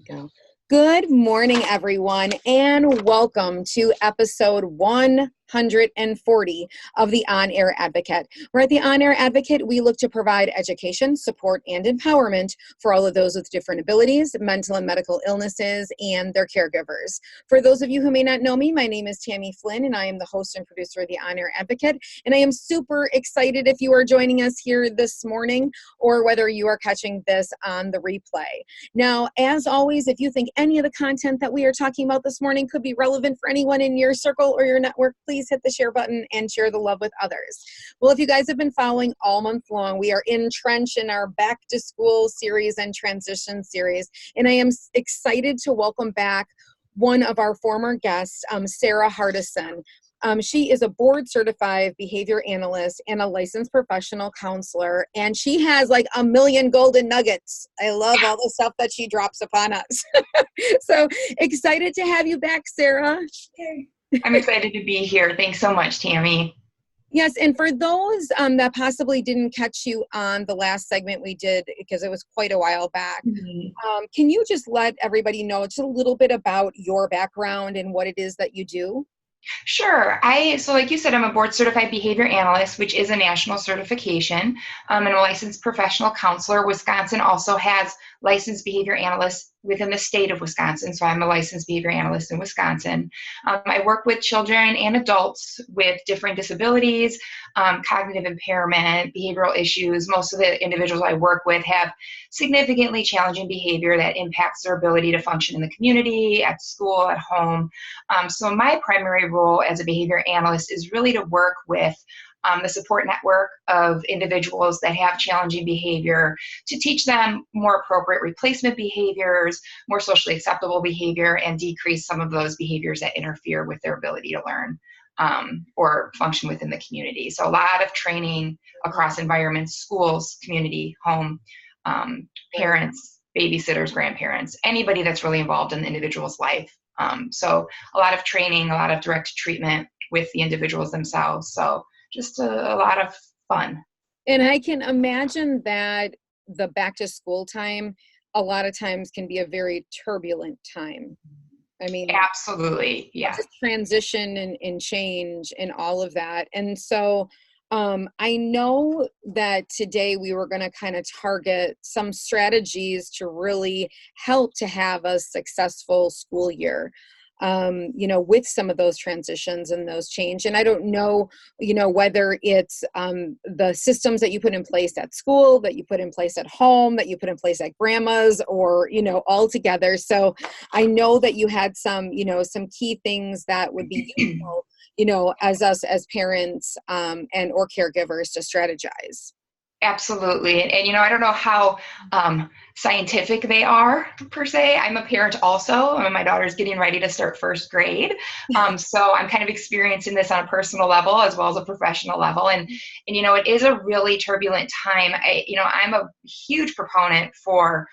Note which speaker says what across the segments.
Speaker 1: Go. Good morning, everyone, and welcome to episode 140 of the On Air Advocate. We're at the On Air Advocate. We look to provide education, support, and empowerment for all of those with different abilities, mental and medical illnesses, and their caregivers. For those of you who may not know me, my name is Tammy Flynn, and I am the host and producer of the On Air Advocate. And I am super excited if you are joining us here this morning or whether you are catching this on the replay. Now, as always, if you think any of the content that we are talking about this morning could be relevant for anyone in your circle or your network, please hit the share button and share the love with others. Well, if you guys have been following all month long, we are entrenched in our back to school series and transition series. And I am excited to welcome back one of our former guests, Sarah Hardison. She is a board certified behavior analyst and a licensed professional counselor, and she has like a million golden nuggets. I love all the stuff that she drops upon us. So excited to have you back, Sarah.
Speaker 2: I'm excited to be here. Thanks so much, Tammy.
Speaker 1: Yes, and for those that possibly didn't catch you on the last segment we did, because it was quite a while back, can you just let everybody know just a little bit about your background and what it is that you do?
Speaker 2: Sure. So like you said, I'm a board certified behavior analyst, which is a national certification. I'm a licensed professional counselor. Wisconsin also has licensed behavior analysts within the state of Wisconsin. So I'm a licensed behavior analyst in Wisconsin. I work with children and adults with different disabilities, cognitive impairment, behavioral issues. Most of the individuals I work with have significantly challenging behavior that impacts their ability to function in the community, at school, at home. So my primary role as a behavior analyst is really to work with the support network of individuals that have challenging behavior to teach them more appropriate replacement behaviors, more socially acceptable behavior, and decrease some of those behaviors that interfere with their ability to learn or function within the community. So a lot of training across environments, schools, community, home, parents, babysitters, grandparents, anybody that's really involved in the individual's life. So a lot of training, a lot of direct treatment with the individuals themselves. So just a lot of fun.
Speaker 1: And I can imagine that the back to school time a lot of times can be a very turbulent time. I mean,
Speaker 2: absolutely, yeah.
Speaker 1: Transition and change and all of that. And so I know that today we were going to kind of target some strategies to really help to have a successful school year. With some of those transitions and those change. And I don't know, whether it's the systems that you put in place at school, that you put in place at home, that you put in place at grandma's, or, all together. So I know that you had some key things that would be useful, as us as parents and or caregivers to strategize.
Speaker 2: Absolutely. And I don't know how scientific they are per se. I'm a parent also. My daughter's getting ready to start first grade. So I'm kind of experiencing this on a personal level as well as a professional level. And it is a really turbulent time. I'm a huge proponent for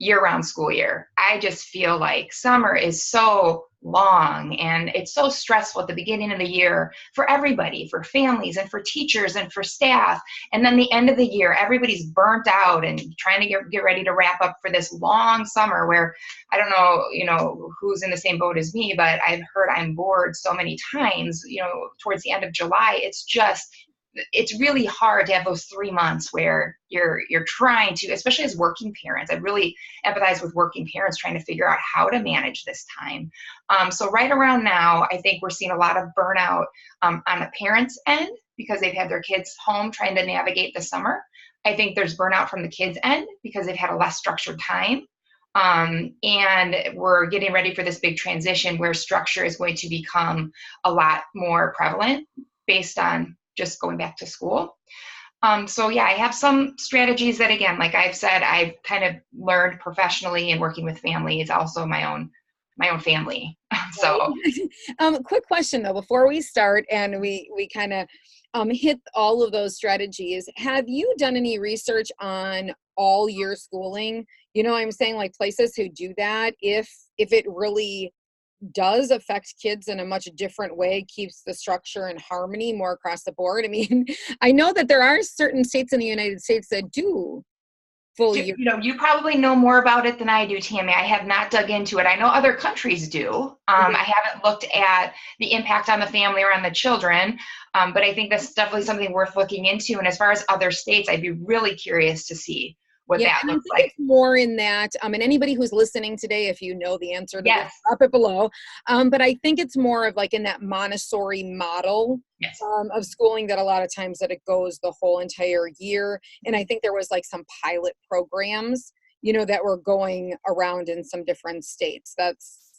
Speaker 2: year-round school year. I just feel like summer is so long and it's so stressful at the beginning of the year for everybody, for families and for teachers and for staff. And then the end of the year, everybody's burnt out and trying to get ready to wrap up for this long summer where I don't know, who's in the same boat as me, but I've heard I'm bored so many times, towards the end of July. It's really hard to have those 3 months where you're trying to, especially as working parents. I really empathize with working parents trying to figure out how to manage this time. So right around now, I think we're seeing a lot of burnout on the parents' end because they've had their kids home trying to navigate the summer. I think there's burnout from the kids' end because they've had a less structured time. And we're getting ready for this big transition where structure is going to become a lot more prevalent based on just going back to school. So yeah, I have some strategies that, again, like I've said, I've kind of learned professionally and working with families, also my own family. So
Speaker 1: quick question though, before we start and we kind of hit all of those strategies, have you done any research on all year schooling? I'm saying like places who do that, if it really does affect kids in a much different way, keeps the structure and harmony more across the board. I mean, I know that there are certain states in the United States that do full year.
Speaker 2: You probably know more about it than I do, Tammy. I have not dug into it. I know other countries do. I haven't looked at the impact on the family or on the children, but I think that's definitely something worth looking into. And as far as other states, I'd be really curious to see what that
Speaker 1: and
Speaker 2: looks
Speaker 1: I think
Speaker 2: like.
Speaker 1: it's more in that, and anybody who's listening today, if you know the answer to this, drop it below. But I think it's more of like in that Montessori model of schooling that a lot of times that it goes the whole entire year. And I think there was like some pilot programs, that were going around in some different states.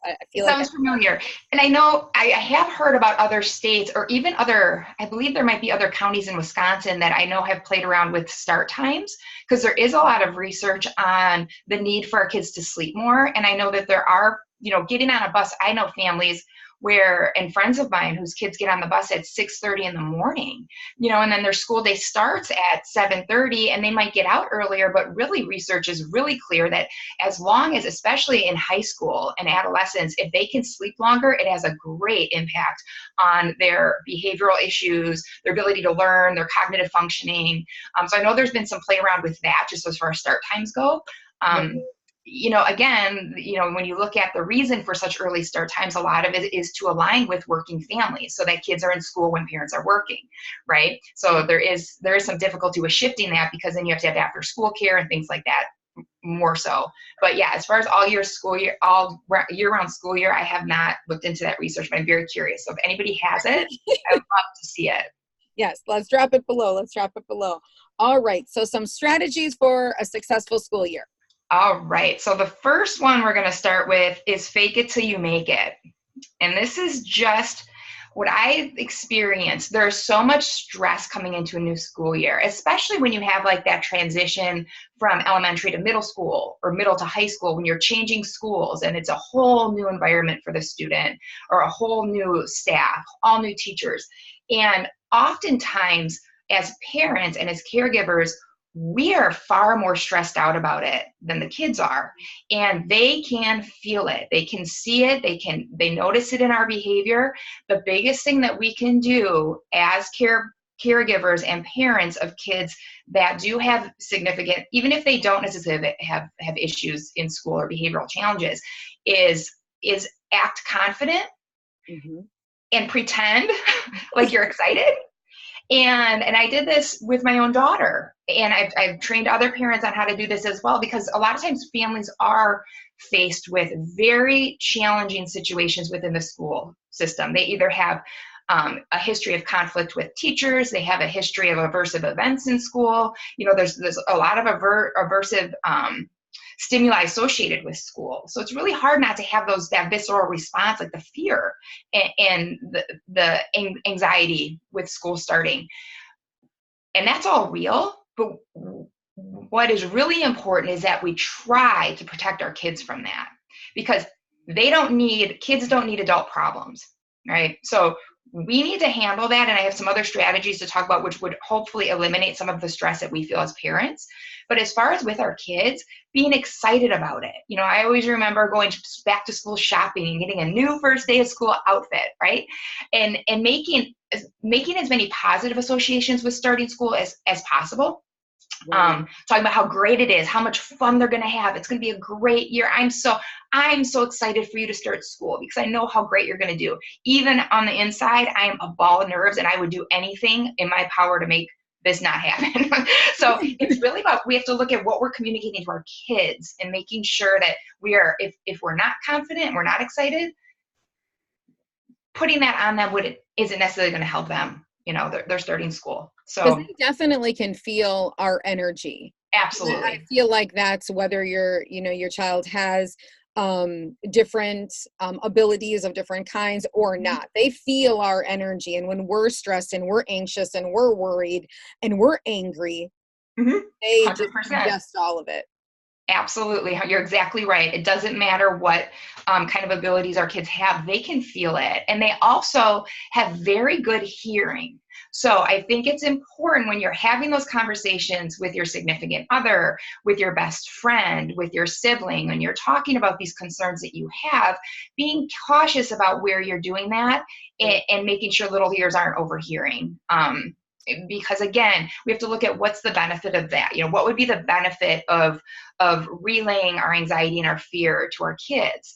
Speaker 1: I feel like
Speaker 2: sounds familiar. And I know I have heard about other states or even I believe there might be other counties in Wisconsin that I know have played around with start times, because there is a lot of research on the need for our kids to sleep more. And I know that there are, getting on a bus, I know families and friends of mine whose kids get on the bus at 6:30 in the morning, and then their school day starts at 7:30 and they might get out earlier, but really research is really clear that as long as, especially in high school and adolescence, if they can sleep longer, it has a great impact on their behavioral issues, their ability to learn, their cognitive functioning. So I know there's been some play around with that just as far as start times go. Again, when you look at the reason for such early start times, a lot of it is to align with working families so that kids are in school when parents are working, right? So there is some difficulty with shifting that, because then you have to have after school care and things like that more so. But yeah, as far as all year round school year, I have not looked into that research, but I'm very curious. So if anybody has it, I would love to see it.
Speaker 1: Yes, let's drop it below. All right, so some strategies for a successful school year.
Speaker 2: All right, so the first one we're going to start with is fake it till you make it. And this is just what I experienced. There's so much stress coming into a new school year, especially when you have like that transition from elementary to middle school or middle to high school, when you're changing schools and it's a whole new environment for the student or a whole new staff, all new teachers. And oftentimes as parents and as caregivers, we are far more stressed out about it than the kids are, and they can feel it. They can see it. They notice it in our behavior. The biggest thing that we can do as caregivers and parents of kids that do have significant, even if they don't necessarily have issues in school or behavioral challenges, is act confident and pretend like you're excited. And I did this with my own daughter, and I've trained other parents on how to do this as well, because a lot of times families are faced with very challenging situations within the school system. They either have a history of conflict with teachers, they have a history of aversive events in school. There's a lot of aversive stimuli associated with school. So it's really hard not to have that visceral response, like the fear and the anxiety with school starting. And that's all real. But what is really important is that we try to protect our kids from that, because kids don't need adult problems, right? So we need to handle that. And I have some other strategies to talk about, which would hopefully eliminate some of the stress that we feel as parents. But as far as with our kids, being excited about it. I always remember going back to school shopping and getting a new first day of school outfit, right? And making as many positive associations with starting school as possible. Talking about how great it is, how much fun they're going to have. It's going to be a great year. I'm so excited for you to start school, because I know how great you're going to do. Even on the inside, I am a ball of nerves, and I would do anything in my power to make this not happen. So it's really about, we have to look at what we're communicating to our kids and making sure that we are, if we're not confident, we're not excited, putting that on them isn't necessarily going to help them. They're starting school. So
Speaker 1: because they definitely can feel our energy.
Speaker 2: Absolutely.
Speaker 1: I feel like that's whether your child has different abilities of different kinds or not. They feel our energy. And when we're stressed and we're anxious and we're worried and we're angry, they 100%. Just ingest all of it.
Speaker 2: Absolutely. You're exactly right. It doesn't matter what kind of abilities our kids have. They can feel it. And they also have very good hearing. So I think it's important when you're having those conversations with your significant other, with your best friend, with your sibling, when you're talking about these concerns that you have, being cautious about where you're doing that and making sure little ears aren't overhearing. because again, we have to look at what's the benefit of that. You know, what would be the benefit of relaying our anxiety and our fear to our kids?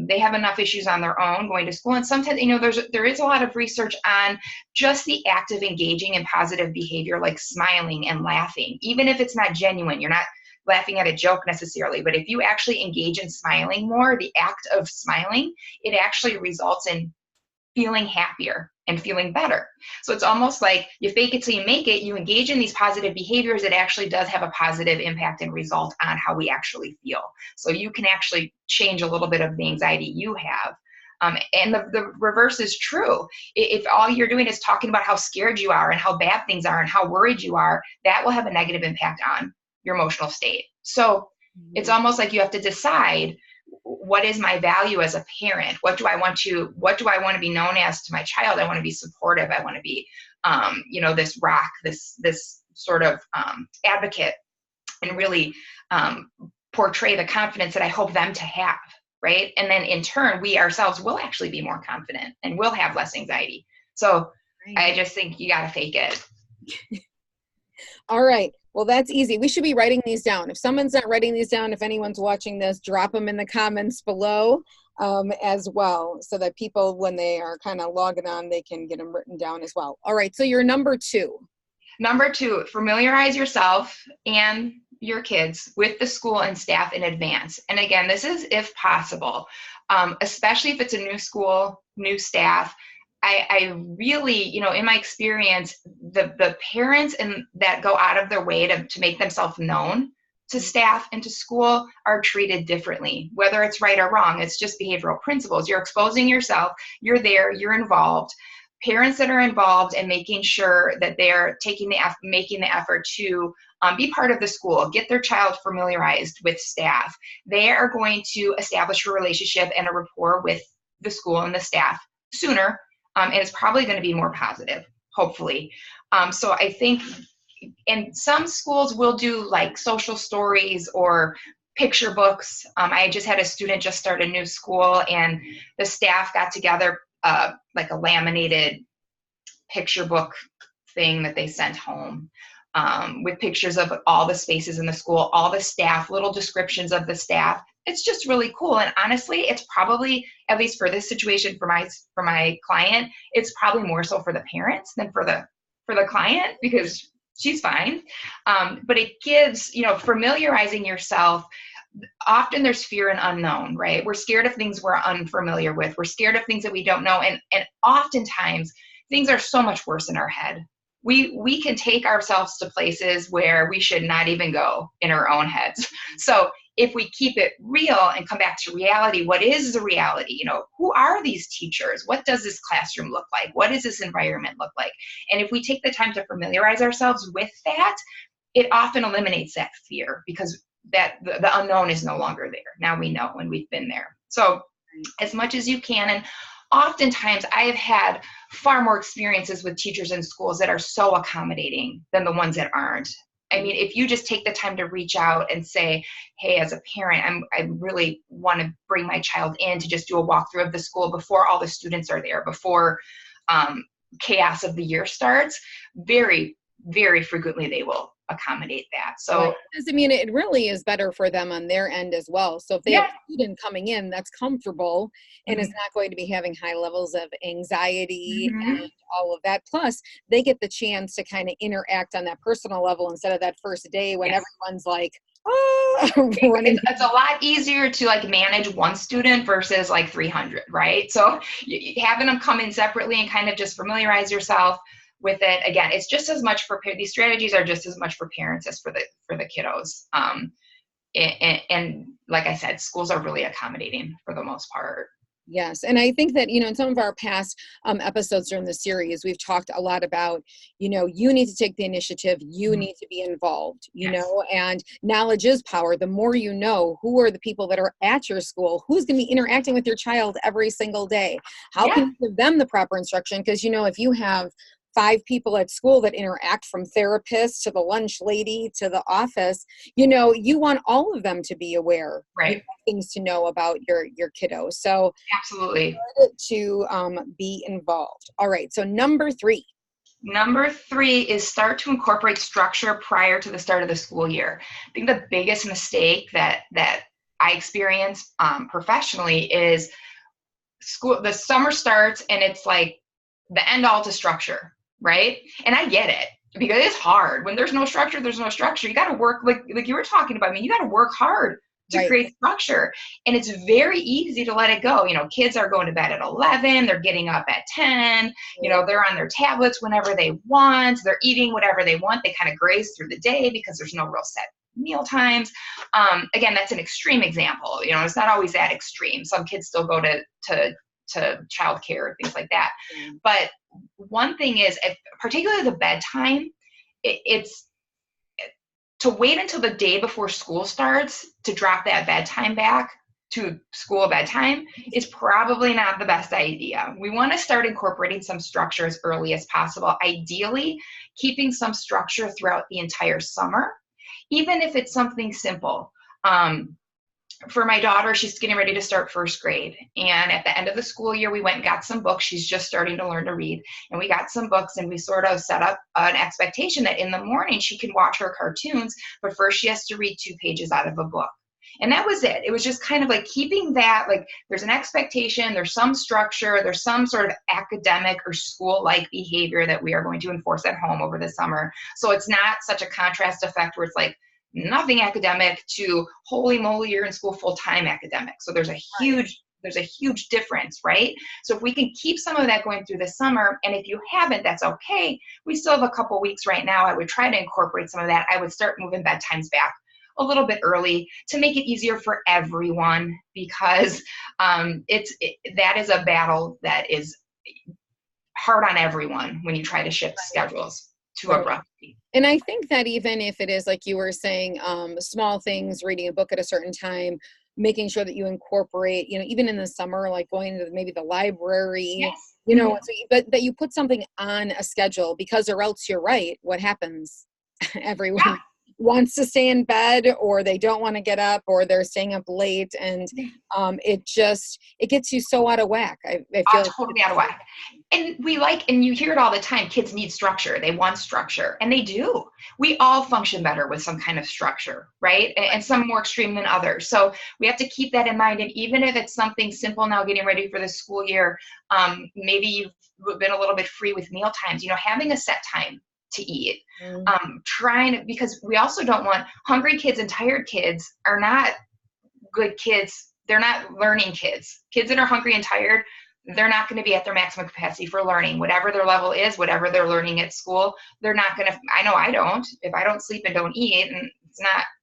Speaker 2: They have enough issues on their own going to school. And sometimes, you know, there is a lot of research on just the act of engaging in positive behavior, like smiling and laughing, even if it's not genuine. You're not laughing at a joke necessarily, but if you actually engage in smiling more, the act of smiling, it actually results in feeling happier and feeling better. So it's almost like you fake it till you make it. You engage in these positive behaviors. It actually does have a positive impact and result on how we actually feel. So you can actually change a little bit of the anxiety you have. And the reverse is true. If all you're doing is talking about how scared you are and how bad things are and how worried you are, that will have a negative impact on your emotional state. So it's almost like you have to decide, what is my value as a parent? What do I want to be known as to my child? I want to be supportive. I want to be, this rock, this sort of advocate, and really portray the confidence that I hope them to have, right? And then in turn, we ourselves will actually be more confident and will have less anxiety. So I just think you got to fake it.
Speaker 1: All right. Well, that's easy. We should be writing these down. If someone's not writing these down, if anyone's watching this, drop them in the comments below as well, so that people, when they are kind of logging on, they can get them written down as well. All right. So your number two.
Speaker 2: Number two, familiarize yourself and your kids with the school and staff in advance. And again, this is if possible, especially if it's a new school, new staff. I really, in my experience, the parents that go out of their way to make themselves known to staff and to school are treated differently, whether it's right or wrong. It's just behavioral principles. You're exposing yourself, you're there, you're involved. Parents that are involved and making sure that they're making the effort to be part of the school, get their child familiarized with staff. They are going to establish a relationship and a rapport with the school and the staff sooner. And it's probably going to be more positive, hopefully. So I think, and some schools will do like social stories or picture books. I just had a student just start a new school, and the staff got together like a laminated picture book thing that they sent home with pictures of all the spaces in the school, all the staff, little descriptions of the staff. It's just really cool. And honestly, it's probably, at least for this situation, for my client, it's probably more so for the parents than for the client, because she's fine. But it gives, familiarizing yourself. Often there's fear and unknown, right? We're scared of things we're unfamiliar with. We're scared of things that we don't know. And oftentimes things are so much worse in our head. We can take ourselves to places where we should not even go in our own heads. So if we keep it real and come back to reality, what is the reality? Who are these teachers? What does this classroom look like? What does this environment look like? And if we take the time to familiarize ourselves with that, it often eliminates that fear, because that the unknown is no longer there. Now we know, and we've been there. So as much as you can. And oftentimes I have had far more experiences with teachers in schools that are so accommodating than the ones that aren't. I mean, if you just take the time to reach out and say, hey, as a parent, I really want to bring my child in to just do a walkthrough of the school before all the students are there, before chaos of the year starts, very, very frequently they will accommodate that. So
Speaker 1: it really is better for them on their end as well. So if they have a student coming in that's comfortable and is not going to be having high levels of anxiety and all of that, plus they get the chance to kind of interact on that personal level instead of that first day when everyone's like, running.
Speaker 2: It's a lot easier to like manage one student versus like 300, right? So having them come in separately and kind of just familiarize yourself with it. Again, it's just as much for these strategies are just as much for parents as for the kiddos. And like I said, schools are really accommodating for the most part.
Speaker 1: Yes. And I think that, in some of our past episodes during the series, we've talked a lot about, you need to take the initiative, you need to be involved, you know, and knowledge is power. The more you know, who are the people that are at your school, who's going to be interacting with your child every single day? How can you give them the proper instruction? Because, if you have 5 people at school that interact, from therapists to the lunch lady to the office, you want all of them to be aware,
Speaker 2: right?
Speaker 1: Things to know about your kiddo. So
Speaker 2: absolutely
Speaker 1: to be involved. All right. So number 3.
Speaker 2: Number 3 is start to incorporate structure prior to the start of the school year. I think the biggest mistake that I experience professionally is the summer starts and it's like the end all to structure, right? And I get it because it's hard. When there's no structure, there's no structure. You got to work like you were talking about. I mean, you got to work hard to create structure. And it's very easy to let it go. Kids are going to bed at 11, they're getting up at 10, they're on their tablets whenever they want, they're eating whatever they want. They kind of graze through the day because there's no real set meal times. Again, that's an extreme example. It's not always that extreme. Some kids still go to childcare, things like that. But one thing is, particularly the bedtime, it's to wait until the day before school starts to drop that bedtime back to school bedtime is probably not the best idea. We want to start incorporating some structure as early as possible, ideally keeping some structure throughout the entire summer, even if it's something simple. For my daughter, she's getting ready to start first grade. And at the end of the school year, we went and got some books. She's just starting to learn to read. And we got some books and we sort of set up an expectation that in the morning she can watch her cartoons, but first she has to read 2 pages out of a book. And that was it. It was just kind of like keeping that, like there's an expectation, there's some structure, there's some sort of academic or school-like behavior that we are going to enforce at home over the summer. So it's not such a contrast effect where it's like, nothing academic to holy moly, you're in school full-time academic. So there's a huge difference, right? So if we can keep some of that going through the summer, and if you haven't, that's okay. We still have a couple weeks right now. I would try to incorporate some of that. I would start moving bedtimes back a little bit early to make it easier for everyone, because that is a battle that is hard on everyone when you try to shift schedules too abruptly.
Speaker 1: And I think that even if it is, like you were saying, small things, reading a book at a certain time, making sure that you incorporate, even in the summer, like going to maybe the library, so but that you put something on a schedule, because or else you're right. What happens? Everyone wants to stay in bed, or they don't want to get up, or they're staying up late. And it gets you so out of whack. I feel
Speaker 2: totally out of whack. And and you hear it all the time, kids need structure. They want structure, and they do. We all function better with some kind of structure, right? And some more extreme than others. So we have to keep that in mind. And even if it's something simple now, getting ready for the school year, maybe you've been a little bit free with meal times, having a set time to eat, because we also don't want hungry kids, and tired kids are not good kids. They're not learning kids. Kids that are hungry and tired, they're not going to be at their maximum capacity for learning. Whatever their level is, whatever they're learning at school, they're not going to, I know I don't, if I don't sleep and don't eat, and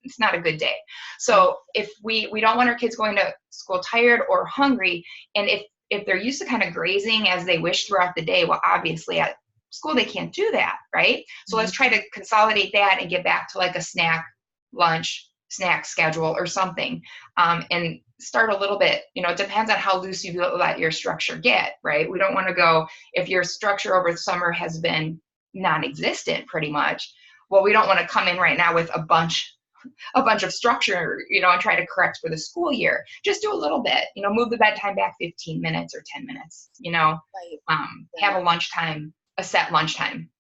Speaker 2: it's not a good day. So if we don't want our kids going to school tired or hungry, and if they're used to kind of grazing as they wish throughout the day, well, obviously at school they can't do that, right? So let's try to consolidate that and get back to like a snack schedule or something, and start a little bit, it depends on how loose you let your structure get, right? We don't want to go, if your structure over the summer has been non-existent pretty much, well, we don't want to come in right now with a bunch of structure, and try to correct for the school year. Just do a little bit, move the bedtime back 15 minutes or 10 minutes, have a lunchtime, a set lunchtime,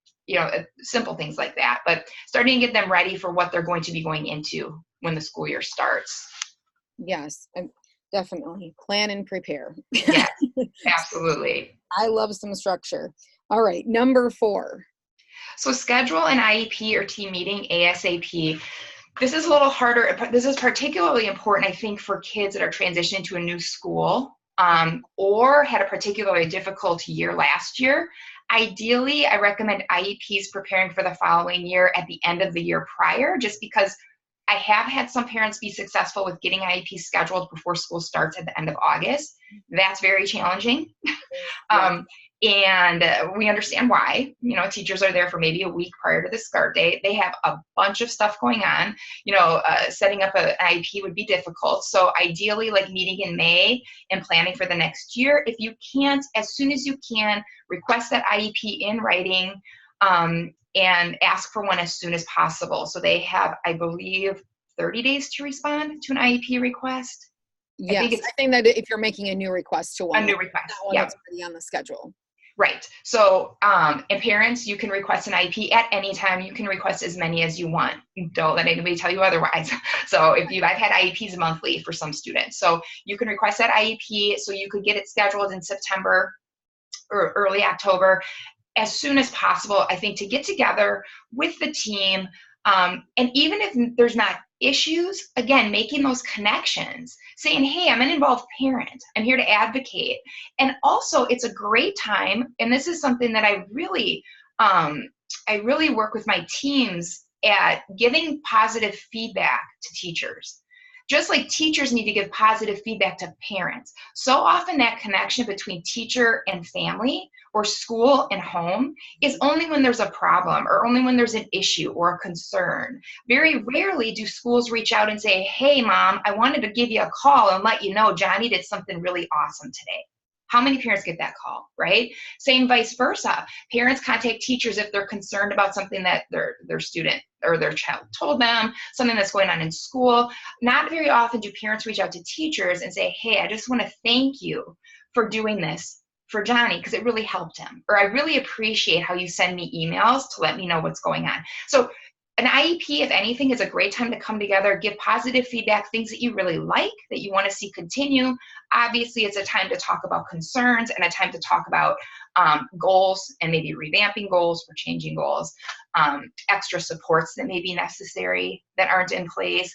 Speaker 2: simple things like that. But starting to get them ready for what they're going to be going into when the school year starts.
Speaker 1: Yes, definitely plan and prepare.
Speaker 2: Yes, absolutely.
Speaker 1: I love some structure. All right, number 4.
Speaker 2: So schedule an IEP or team meeting ASAP. This is a little harder. This is particularly important, I think, for kids that are transitioning to a new school, or had a particularly difficult year last year. Ideally, I recommend IEPs preparing for the following year at the end of the year prior, just because I have had some parents be successful with getting IEPs scheduled before school starts at the end of August. That's very challenging. And we understand why. Teachers are there for maybe a week prior to the start date. They have a bunch of stuff going on. Setting up an IEP would be difficult. So ideally, like meeting in May and planning for the next year. If you can't, as soon as you can, request that IEP in writing, and ask for one as soon as possible. So they have, I believe, 30 days to respond to an IEP request.
Speaker 1: Yes, I think that if you're making a new request to one,
Speaker 2: a new request,
Speaker 1: that's already on the schedule.
Speaker 2: Right. So, and parents, you can request an IEP at any time. You can request as many as you want. Don't let anybody tell you otherwise. So I've had IEPs monthly for some students. So you can request that IEP, so you could get it scheduled in September or early October as soon as possible, I think, to get together with the team. And even if there's not issues, again, making those connections, saying, hey, I'm an involved parent. I'm here to advocate. And also, it's a great time. And this is something that I really work with my teams at giving positive feedback to teachers. Just like teachers need to give positive feedback to parents. So often that connection between teacher and family or school and home is only when there's a problem or only when there's an issue or a concern. Very rarely do schools reach out and say, hey, Mom, I wanted to give you a call and let you know Johnny did something really awesome today. How many parents get that call, right? Same vice versa. Parents contact teachers if they're concerned about something that their student or their child told them, something that's going on in school. Not very often do parents reach out to teachers and say, hey, I just want to thank you for doing this for Johnny because it really helped him. Or I really appreciate how you send me emails to let me know what's going on. So an IEP, if anything, is a great time to come together, give positive feedback, things that you really like, that you want to see continue. Obviously, it's a time to talk about concerns and a time to talk about goals and maybe revamping goals or changing goals, extra supports that may be necessary that aren't in place.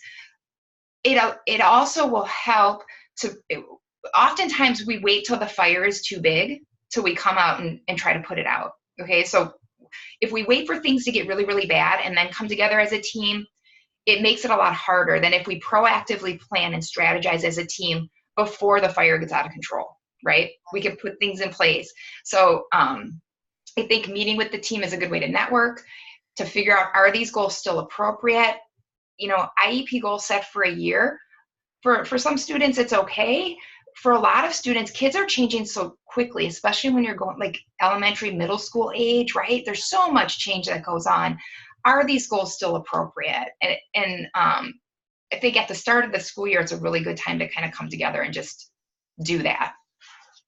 Speaker 2: It also will help to, oftentimes we wait till the fire is too big till we come out and try to put it out. Okay, so if we wait for things to get really, really bad and then come together as a team, it makes it a lot harder than if we proactively plan and strategize as a team before the fire gets out of control, right? We can put things in place. So I think meeting with the team is a good way to network, to figure out, are these goals still appropriate? You know, IEP goals set for a year. For some students, it's okay. For a lot of students, kids are changing so quickly, especially when you're going like elementary, middle school age, right? There's so much change that goes on. Are these goals still appropriate? And I think at the start of the school year, it's a really good time to kind of come together and just do that.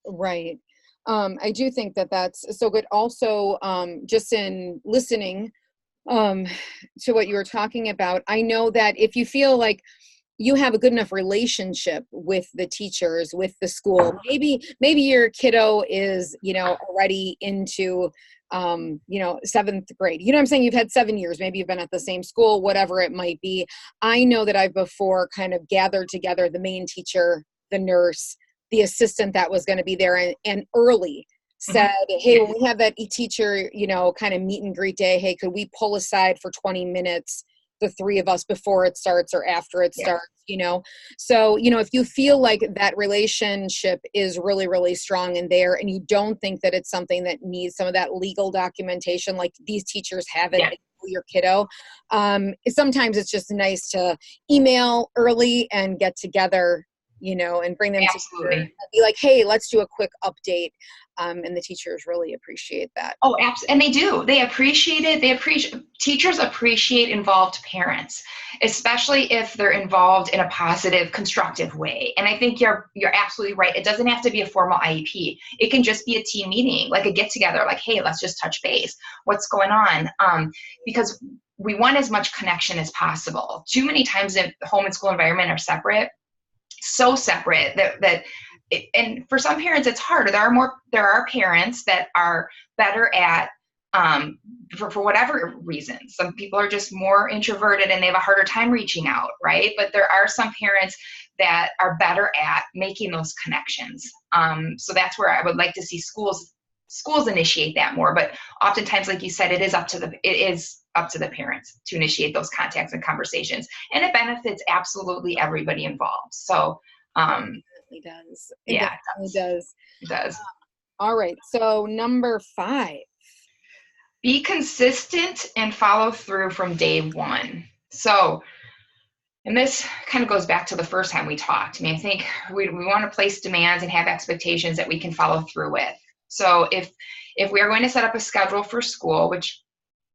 Speaker 1: Right. I do think that that's so good. Also, just in listening to what you were talking about, I know that if you feel like you have a good enough relationship with the teachers, with the school, maybe your kiddo is, already into, 7th grade. You know what I'm saying? You've had 7 years, maybe you've been at the same school, whatever it might be. I know that I've before kind of gathered together the main teacher, the nurse, the assistant that was going to be there and early said, hey, when we have that teacher, kind of meet and greet day, hey, could we pull aside for 20 minutes, the three of us, before it starts or after it starts, So, if you feel like that relationship is really, really strong in there and you don't think that it's something that needs some of that legal documentation, like these teachers have it, your kiddo, sometimes it's just nice to email early and get together, and bring them together and be like, hey, let's do a quick update. And the teachers really appreciate that.
Speaker 2: Oh, absolutely. And they do. They appreciate it. Teachers appreciate involved parents, especially if they're involved in a positive, constructive way. And I think you're absolutely right. It doesn't have to be a formal IEP. It can just be a team meeting, like a get together, like, hey, let's just touch base. What's going on? Because we want as much connection as possible. Too many times the home and school environment are separate, so separate that and for some parents it's harder. There are parents that are better at for whatever reason. Some people are just more introverted and they have a harder time reaching out, right? But there are some parents that are better at making those connections. So that's where I would like to see schools initiate that more. But oftentimes, like you said, it is up to the parents to initiate those contacts and conversations, and it benefits absolutely everybody involved. So
Speaker 1: it does.
Speaker 2: It does.
Speaker 1: All right. So number 5.
Speaker 2: Be consistent and follow through from day one. So, and this kind of goes back to the first time we talked. I mean, I think we want to place demands and have expectations that we can follow through with. So if we are going to set up a schedule for school, which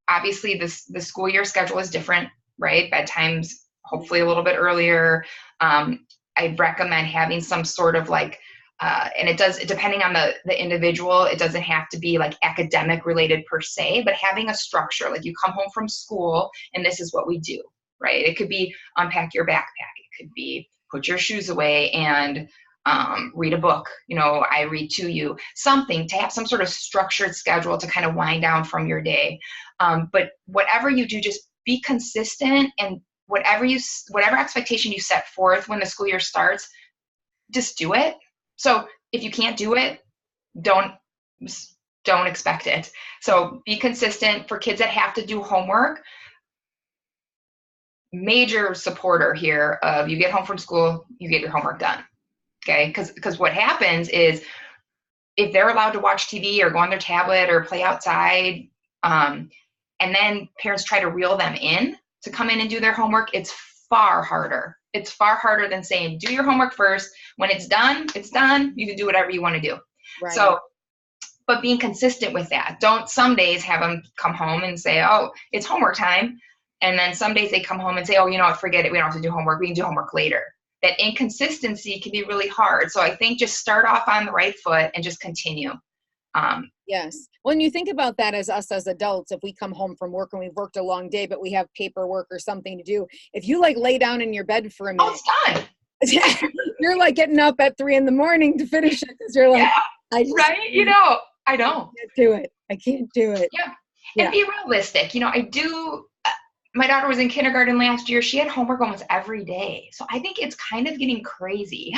Speaker 2: obviously the school year schedule is different, right? Bedtime's hopefully a little bit earlier. I'd recommend having some sort of like And it does, depending on the individual, it doesn't have to be like academic related per se, but having a structure, like you come home from school and this is what we do, right? It could be unpack your backpack. It could be put your shoes away and read a book. I read to you, something to have some sort of structured schedule to kind of wind down from your day. But whatever you do, just be consistent, and whatever expectation you set forth when the school year starts, just do it. So if you can't do it, don't expect it. So be consistent. For kids that have to do homework, major supporter here of you get home from school, you get your homework done. Okay, because what happens is if they're allowed to watch TV or go on their tablet or play outside, and then parents try to reel them in to come in and do their homework, it's far harder. It's far harder than saying, do your homework first. When it's done, it's done. You can do whatever you want to do. Right. So, but being consistent with that. Don't some days have them come home and say, oh, it's homework time. And then some days they come home and say, oh, what, forget it. We don't have to do homework. We can do homework later. That inconsistency can be really hard. So I think just start off on the right foot and just continue.
Speaker 1: Yes. When you think about that as us as adults, if we come home from work and we've worked a long day, but we have paperwork or something to do, if you like lay down in your bed for a minute,
Speaker 2: oh, it's done.
Speaker 1: You're like getting up at 3 a.m. to finish it because you're like,
Speaker 2: yeah, right? I don't.
Speaker 1: I can't do it. I can't do it.
Speaker 2: Yeah. And be realistic. I do. My daughter was in kindergarten last year. She had homework almost every day. So I think it's kind of getting crazy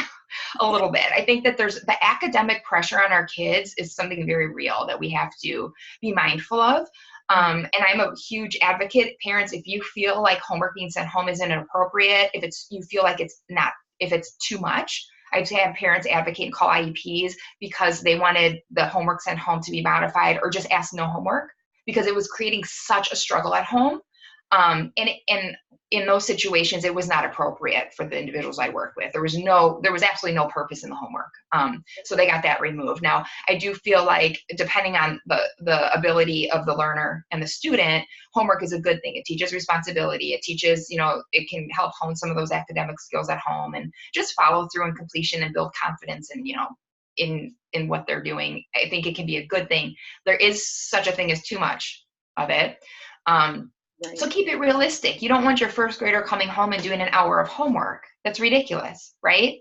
Speaker 2: a little bit. I think that there's the academic pressure on our kids is something very real that we have to be mindful of. And I'm a huge advocate. Parents, if you feel like homework being sent home isn't appropriate, you feel like it's not, if it's too much, I'd have parents advocate and call IEPs because they wanted the homework sent home to be modified or just ask no homework because it was creating such a struggle at home. And in those situations, it was not appropriate for the individuals I worked with. There was absolutely no purpose in the homework. So they got that removed. Now, I do feel like depending on the ability of the learner and the student, homework is a good thing. It teaches responsibility. It teaches, it can help hone some of those academic skills at home and just follow through and completion and build confidence and, in what they're doing. I think it can be a good thing. There is such a thing as too much of it. Right. So keep it realistic. You don't want your first grader coming home and doing an hour of homework. That's ridiculous, right?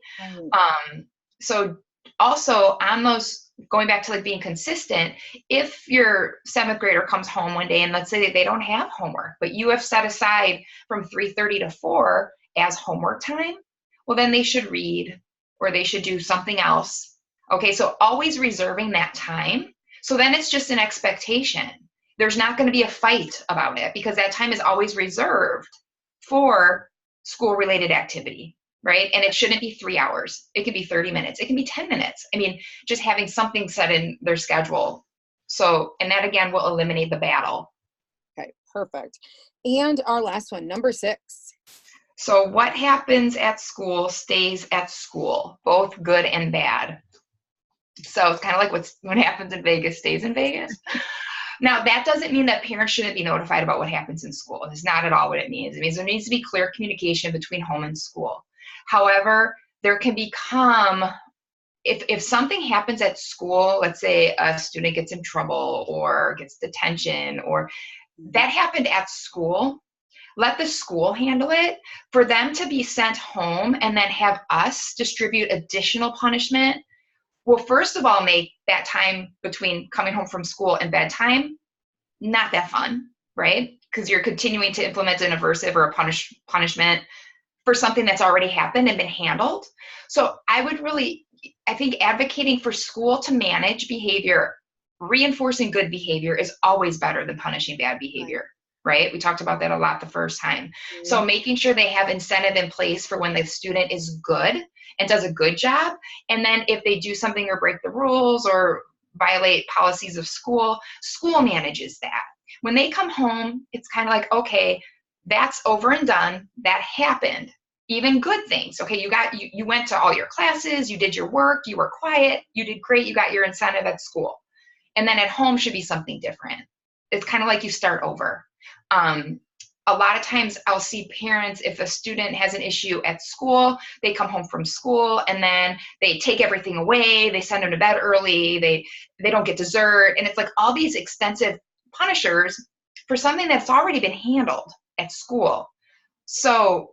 Speaker 2: So also on those, going back to like being consistent, if your 7th grader comes home one day and let's say that they don't have homework, but you have set aside from 3:30 to 4 as homework time, well, then they should read or they should do something else. Okay, so always reserving that time. So then it's just an expectation. There's not going to be a fight about it because that time is always reserved for school-related activity, right? And it shouldn't be 3 hours. It could be 30 minutes. It can be 10 minutes. I mean, just having something set in their schedule. So, and that again will eliminate the battle.
Speaker 1: Okay, perfect. And our last one, number 6.
Speaker 2: So what happens at school stays at school, both good and bad. So it's kind of like what happens in Vegas stays in Vegas. Now, that doesn't mean that parents shouldn't be notified about what happens in school. It's not at all what it means. It means there needs to be clear communication between home and school. However, there can become, if something happens at school, let's say a student gets in trouble or gets detention or that happened at school, let the school handle it. For them to be sent home and then have us distribute additional punishment, well, first of all, make that time between coming home from school and bedtime not that fun, right? Because you're continuing to implement an aversive or a punishment for something that's already happened and been handled. So I think advocating for school to manage behavior, reinforcing good behavior is always better than punishing bad behavior. Right? We talked about that a lot the first time. Mm-hmm. So making sure they have incentive in place for when the student is good and does a good job. And then if they do something or break the rules or violate policies of school, school manages that. When they come home, it's kind of like, okay, that's over and done. That happened. Even good things. Okay, you went to all your classes, you did your work, you were quiet, you did great, you got your incentive at school. And then at home should be something different. It's kind of like you start over. a lot of times I'll see parents, if a student has an issue at school, they come home from school and then they take everything away. They send them to bed early. They don't get dessert. And it's like all these extensive punishers for something that's already been handled at school. So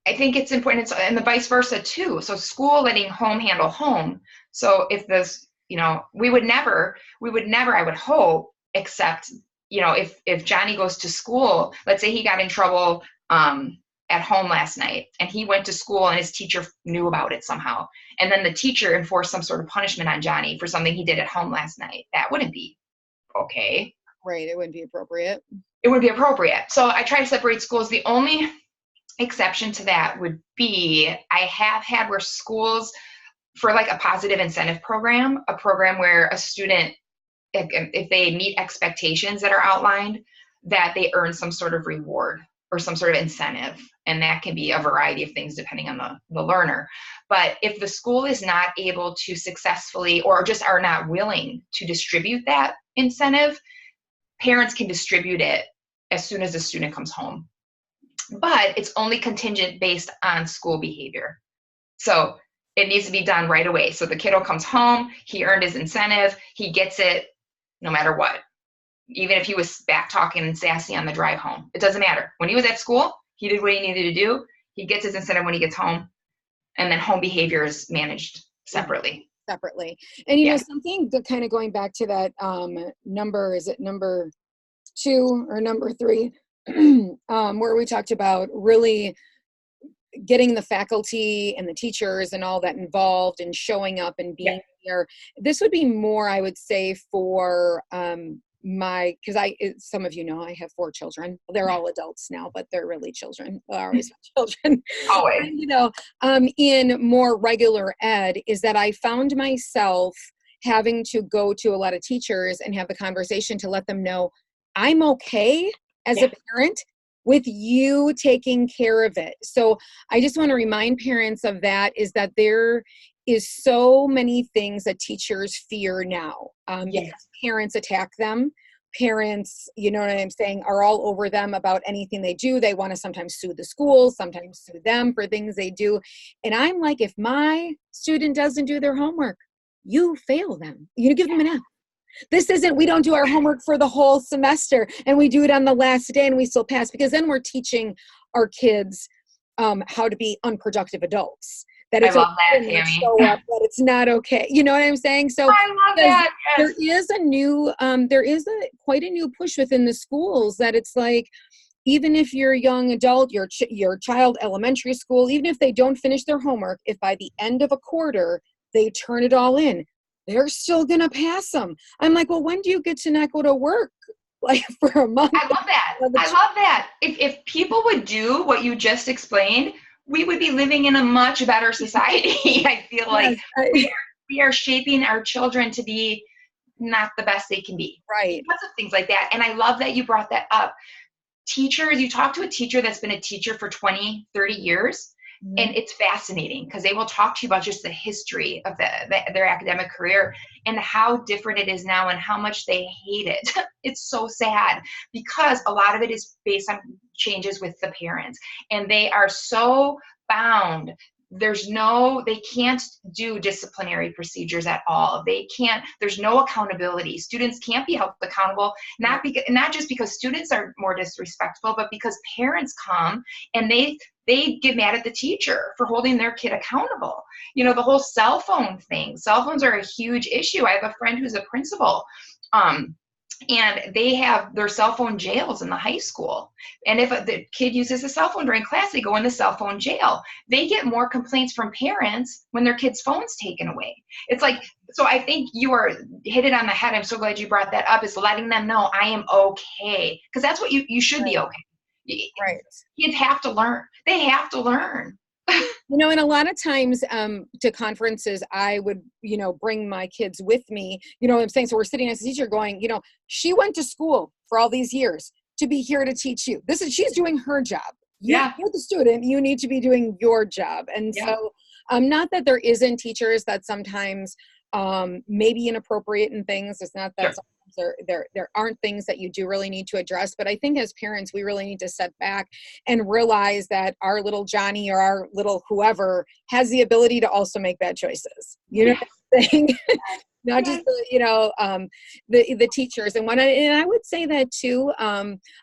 Speaker 2: I think it's important, and the vice versa too. So school letting home handle home. So if this, we would never, I would hope, accept, if Johnny goes to school, let's say he got in trouble at home last night and he went to school and his teacher knew about it somehow. And then the teacher enforced some sort of punishment on Johnny for something he did at home last night. That wouldn't be okay.
Speaker 1: Right. It wouldn't be appropriate.
Speaker 2: It wouldn't be appropriate. So I try to separate schools. The only exception to that would be, I have had where schools, for like a positive incentive program, a program where a student, if they meet expectations that are outlined, that they earn some sort of reward or some sort of incentive. And that can be a variety of things depending on the learner. But if the school is not able to successfully, or just are not willing to distribute that incentive, parents can distribute it as soon as the student comes home. But it's only contingent based on school behavior. So it needs to be done right away. So the kiddo comes home, he earned his incentive, he gets it no matter what. Even if he was back talking and sassy on the drive home, it doesn't matter. When he was at school, he did what he needed to do. He gets his incentive when he gets home, and then home behavior is managed separately.
Speaker 1: And something that kind of going back to that number, is it number 2 or number 3, where we talked about really getting the faculty and the teachers and all that involved and showing up and being here. This would be more, I would say, for because some of you know, I have 4 children. They're all adults now, but they're really children. They're always children.
Speaker 2: Always.
Speaker 1: In more regular ed, is that I found myself having to go to a lot of teachers and have the conversation to let them know I'm okay as a parent with you taking care of it. So I just want to remind parents of that, is that there is so many things that teachers fear now. Because parents attack them. Parents, you know what I'm saying, are all over them about anything they do. They want to sometimes sue the school, sometimes sue them for things they do. And I'm like, if my student doesn't do their homework, you fail them. You give them an F. This isn't, we don't do our homework for the whole semester and we do it on the last day and we still pass, because then we're teaching our kids how to be unproductive adults. That it's
Speaker 2: I love that, Tammy.
Speaker 1: Show up, that it's not okay. You know what I'm saying? So
Speaker 2: I love that. Yes.
Speaker 1: There is a new, quite a new push within the schools, that it's like, even if you're a young adult, your child, elementary school, even if they don't finish their homework, if by the end of a quarter they turn it all in, they're still going to pass them. I'm like, well, when do you get to not go to work? Like for a month?
Speaker 2: I love that. I love that. If people would do what you just explained, we would be living in a much better society. I feel like we are shaping our children to be not the best they can be.
Speaker 1: Right.
Speaker 2: Lots of things like that. And I love that you brought that up. Teachers, you talk to a teacher that's been a teacher for 20, 30 years, and it's fascinating because they will talk to you about just the history of their academic career and how different it is now and how much they hate it. It's so sad because a lot of it is based on changes with the parents, and they are so bound. They can't do disciplinary procedures at all. There's no accountability. Students can't be held accountable, not just because students are more disrespectful, but because parents come and they get mad at the teacher for holding their kid accountable. You know, the whole cell phone thing. Cell phones are a huge issue. I have a friend who's a principal, and they have their cell phone jails in the high school. And if the kid uses a cell phone during class, they go into cell phone jail. They get more complaints from parents when their kids' phone's taken away. It's like, so I think you are hit it on the head. I'm so glad you brought that up, is letting them know I am okay. Because that's what you should be okay.
Speaker 1: Right.
Speaker 2: Kids have to learn. They have to learn.
Speaker 1: You know, and a lot of times to conferences, I would, bring my kids with me, you know what I'm saying? So we're sitting as a teacher going, she went to school for all these years to be here to teach you. She's doing her job. You're the student, you need to be doing your job. And so not that there isn't teachers that sometimes may be inappropriate in things. It's not that sometimes there aren't things that you do really need to address. But I think as parents, we really need to step back and realize that our little Johnny or our little whoever has the ability to also make bad choices. You know what I'm saying? Not just the teachers. And I would say that too.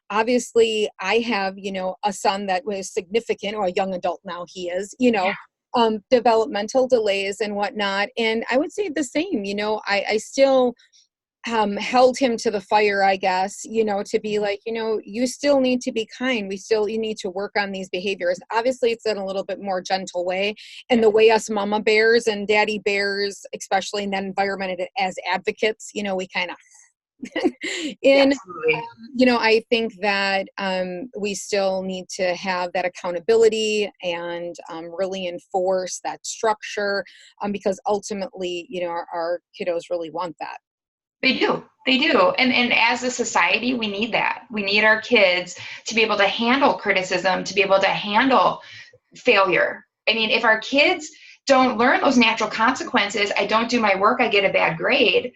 Speaker 1: Obviously, I have a son that was significant, or a young adult now. He is developmental delays and whatnot. And I would say the same. I still held him to the fire, I guess, to be like, you still need to be kind. You need to work on these behaviors. Obviously, it's in a little bit more gentle way. And the way us mama bears and daddy bears, especially in that environment as advocates, we kind of, I think that we still need to have that accountability and really enforce that structure because ultimately, our kiddos really want that.
Speaker 2: They do. They do. And as a society, we need that. We need our kids to be able to handle criticism, to be able to handle failure. I mean, if our kids don't learn those natural consequences, I don't do my work, I get a bad grade.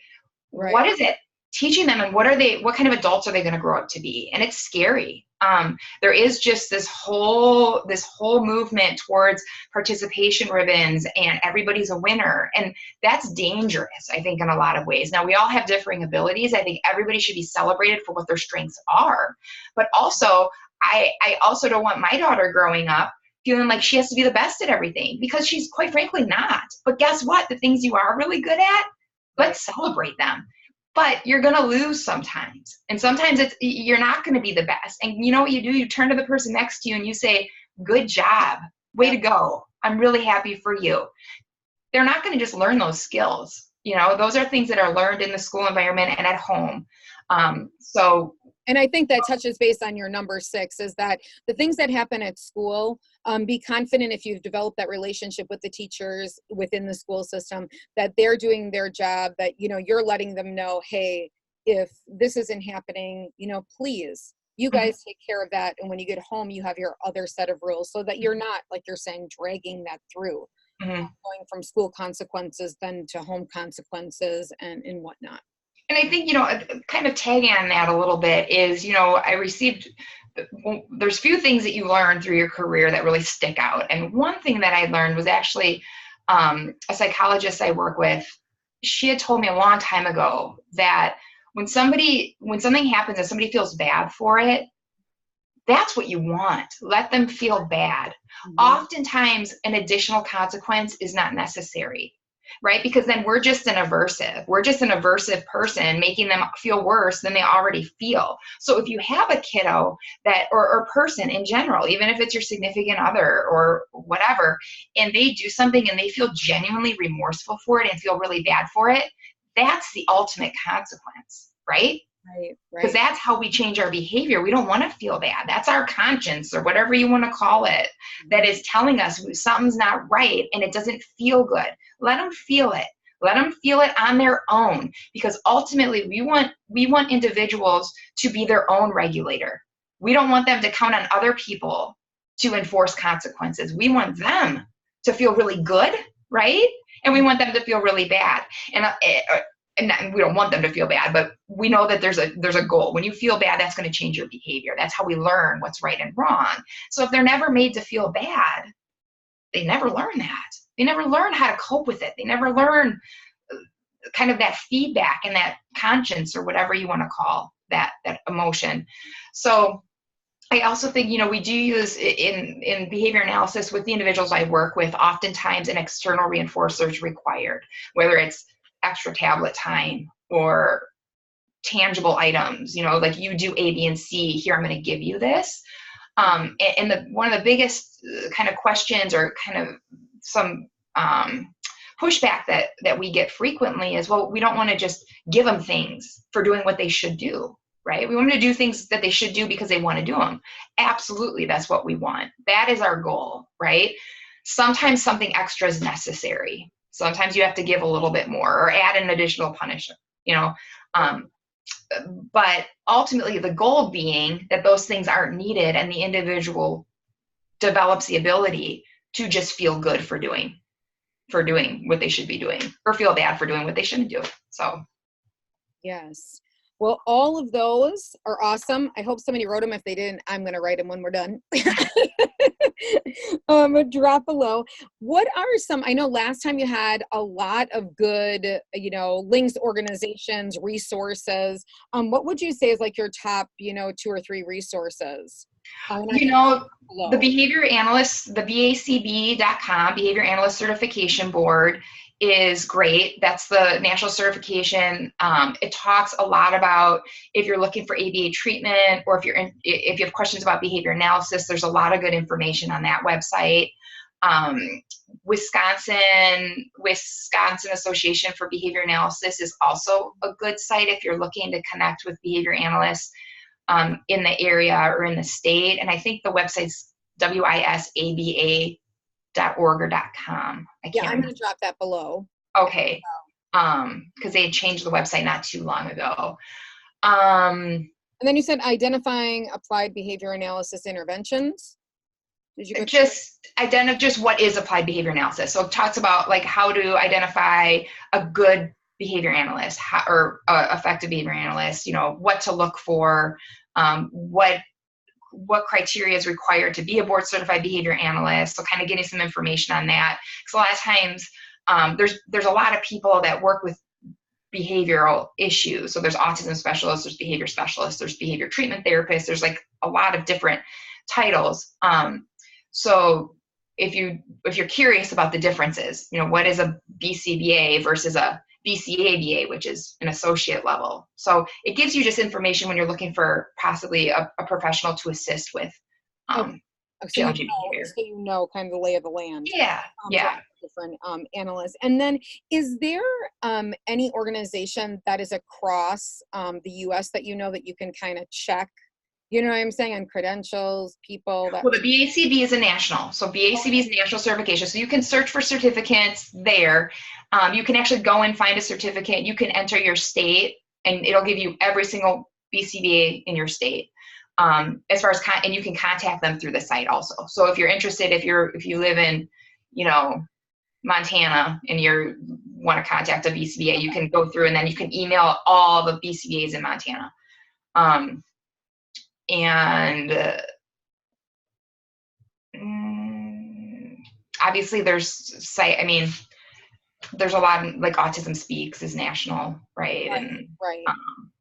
Speaker 2: Right. What is it teaching them, and what kind of adults are they going to grow up to be? And it's scary. There is just this whole movement towards participation ribbons and everybody's a winner. And that's dangerous, I think, in a lot of ways. Now, we all have differing abilities. I think everybody should be celebrated for what their strengths are. But also, I also don't want my daughter growing up feeling like she has to be the best at everything, because she's quite frankly not. But guess what? The things you are really good at, let's celebrate them. But you're going to lose sometimes. And sometimes you're not going to be the best. And you know what you do? You turn to the person next to you and you say, good job. Way to go. I'm really happy for you. They're not going to just learn those skills. Those are things that are learned in the school environment and at home.
Speaker 1: And I think that touches base on your number 6, is that the things that happen at school, be confident if you've developed that relationship with the teachers within the school system, that they're doing their job, that, you're letting them know, hey, if this isn't happening, please, you guys take care of that. And when you get home, you have your other set of rules, so that you're not, like you're saying, dragging that through, going from school consequences then to home consequences and whatnot.
Speaker 2: And I think, kind of tagging on that a little bit is, there's few things that you learn through your career that really stick out. And one thing that I learned was actually a psychologist I work with. She had told me a long time ago that when something happens and somebody feels bad for it, that's what you want. Let them feel bad. Oftentimes, an additional consequence is not necessary. Right? Because then we're just an aversive person, making them feel worse than they already feel. So if you have a kiddo or person in general, even if it's your significant other or whatever, and they do something and they feel genuinely remorseful for it and feel really bad for it, that's the ultimate consequence, right?
Speaker 1: Right.
Speaker 2: Because that's how we change our behavior. We don't want to feel bad. That's our conscience, or whatever you want to call it, that is telling us something's not right and it doesn't feel good. Let them feel it. Let them feel it on their own, because ultimately we want individuals to be their own regulator. We don't want them to count on other people to enforce consequences. We want them to feel really good, right? And we want them to feel really bad. And we don't want them to feel bad, but we know that there's a goal. When you feel bad, that's going to change your behavior. That's how we learn what's right and wrong. So if they're never made to feel bad, they never learn that. They never learn how to cope with it. They never learn kind of that feedback and that conscience, or whatever you want to call that emotion. So I also think, we do use in behavior analysis with the individuals I work with, oftentimes an external reinforcer is required, whether it's extra tablet time or tangible items, like you do A, B, and C, here, I'm going to give you this. And one of the biggest kind of questions, or kind of some pushback that we get frequently is, well, we don't want to just give them things for doing what they should do, right? We want them to do things that they should do because they want to do them. Absolutely, that's what we want. That is our goal, right? Sometimes something extra is necessary. Sometimes you have to give a little bit more or add an additional punishment, but ultimately the goal being that those things aren't needed and the individual develops the ability to just feel good for doing what they should be doing, or feel bad for doing what they shouldn't do. So.
Speaker 1: Yes. Well, all of those are awesome. I hope somebody wrote them. If they didn't, I'm going to write them when we're done. Drop below. What are some, I know last time you had a lot of good, links, organizations, resources. What would you say is like your top, 2 or 3 resources?
Speaker 2: The behavior analysts, the BACB.com, Behavior Analyst Certification Board, is great. That's the national certification. It talks a lot about if you're looking for ABA treatment, or if you have questions about behavior analysis. There's a lot of good information on that website. Wisconsin Association for Behavior Analysis is also a good site if you're looking to connect with behavior analysts in the area or in the state. And I think the website's wisaba.org or .com.
Speaker 1: I'm going to drop that below.
Speaker 2: Okay. Because they changed the website not too long ago.
Speaker 1: And then you said identifying applied behavior analysis interventions. Did you
Speaker 2: just what is applied behavior analysis? So it talks about like how to identify a good behavior analyst or effective behavior analyst, what to look for, what criteria is required to be a board certified behavior analyst. So kind of getting some information on that. Because a lot of times there's a lot of people that work with behavioral issues. So there's autism specialists, there's behavior specialists, there's behavior treatment therapists. There's like a lot of different titles. So if you're curious about the differences, what is a BCBA versus a BCABA, which is an associate level. So it gives you just information when you're looking for possibly a professional to assist with challenging behavior.
Speaker 1: So you know kind of the lay of the land.
Speaker 2: Yeah.
Speaker 1: Different analysts. And then is there any organization that is across the U.S. that that you can kind of check? You know what I'm saying? On credentials, people that.
Speaker 2: Well, the BACB is a national. So BACB is national certification. So you can search for certificates there. You can actually go and find a certificate. You can enter your state, and it'll give you every single BCBA in your state. As far as and you can contact them through the site also. So if you're interested, if you live in, Montana and you want to contact a BCBA, you can go through and then you can email all the BCBAs in Montana. Obviously there's there's a lot of, like Autism Speaks is national, right?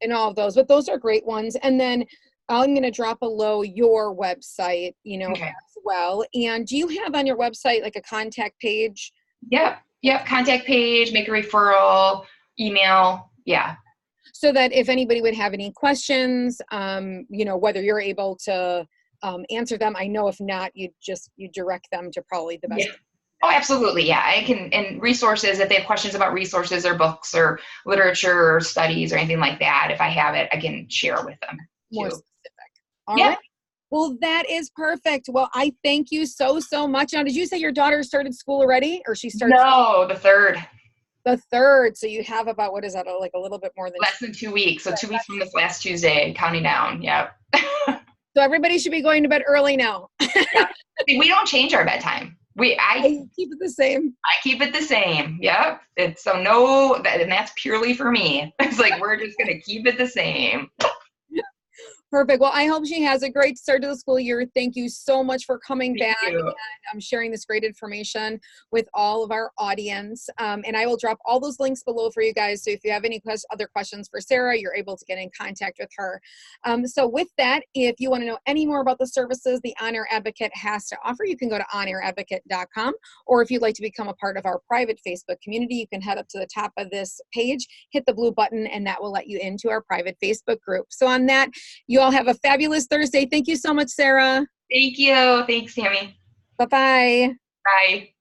Speaker 1: And all of those, but those are great ones. And then I'm going to drop below your website,
Speaker 2: okay,
Speaker 1: as well. And do you have on your website like a contact page?
Speaker 2: Yep. Contact page, make a referral, email. Yeah.
Speaker 1: So that if anybody would have any questions, whether you're able to answer them, I know if not, you direct them to probably the best.
Speaker 2: Yeah. Oh, absolutely. Yeah. I can, and resources, if they have questions about resources or books or literature or studies or anything like that, if I have it, I can share it with them.
Speaker 1: More specific. All right. Well, that is perfect. Well, I thank you so much. Now, did you say your daughter started school already, or she started?
Speaker 2: No, the third.
Speaker 1: The third. So you have about, what is that? Like a little bit more than
Speaker 2: less than 2 weeks. So 2 weeks from this last Tuesday, counting down. Yep.
Speaker 1: So everybody should be going to bed early now.
Speaker 2: Yeah. We don't change our bedtime. I
Speaker 1: keep it the same.
Speaker 2: I keep it the same. Yep. And that's purely for me. It's like, we're just going to keep it the same.
Speaker 1: Perfect. Well, I hope she has a great start to the school year. Thank you so much for coming back and sharing this great information with all of our audience. And I will drop all those links below for you guys. So if you have any other questions for Sarah, you're able to get in contact with her. So with that, if you want to know any more about the services the On Air Advocate has to offer, you can go to onairadvocate.com. Or if you'd like to become a part of our private Facebook community, you can head up to the top of this page, hit the blue button, and that will let you into our private Facebook group. So on that, you all have a fabulous Thursday. Thank you so much, Sarah.
Speaker 2: Thank you. Thanks, Tammy.
Speaker 1: Bye-bye.
Speaker 2: Bye.